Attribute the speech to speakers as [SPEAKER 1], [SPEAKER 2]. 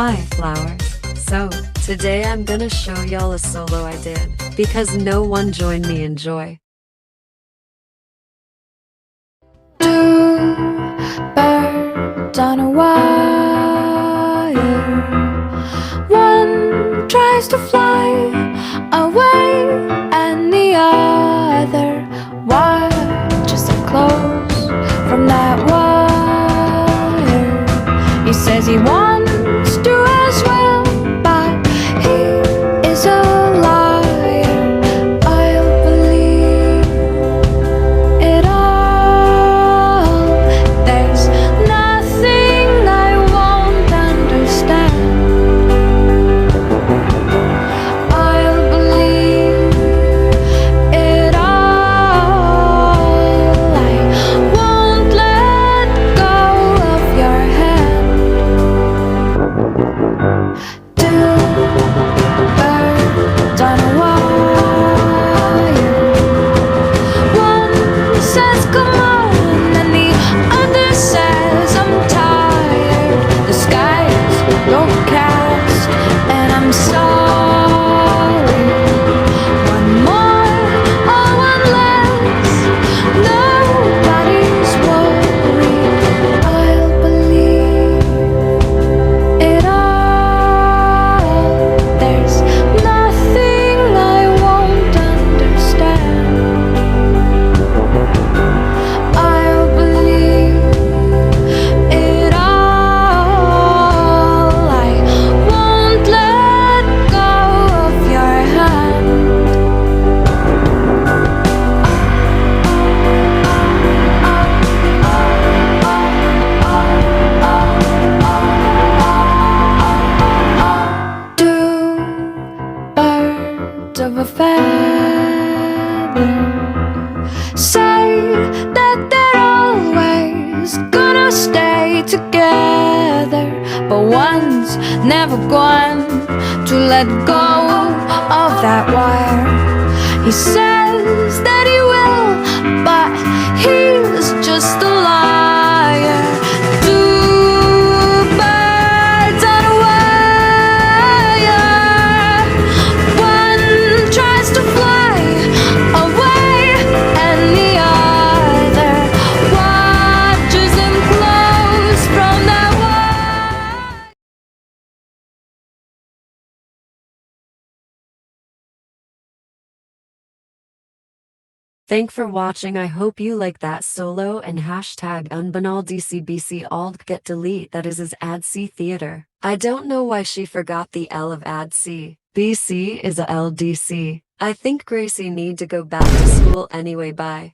[SPEAKER 1] Hi, flower. So, today I'm gonna show y'all a solo I did, because no one joined me in joy.
[SPEAKER 2] Two birds on a wire. One tries to fly away, and the other watches it close from that wire. He says he wants to as well, but he is a liar. I'll believe it all. There's nothing I won't understand. I'll believe it all. I won't let go of your hand. Two birds on a wire. One says come on, and the other says I'm tired. The sky's overcast, and I'm sorry. One more or one less, nobody's worried. I'll believe it all. There's nothing I won't understand. I'll believe it all. I won't let go of your hand. Two birds of a feather say that they're always gonna stay together, but one's never going to let go of that wire. He says that he will, but he's just a liar. Two birds on a wire. One tries to fly away, and the other watches him close from that wire.
[SPEAKER 1] Thank for watching. I hope you like that solo and hashtag unbanal DCBC alt get delete, that is his ADC theater. I don't know why she forgot the L of ADC. BC is a LDC. I think Gracie need to go back to school anyway. Bye.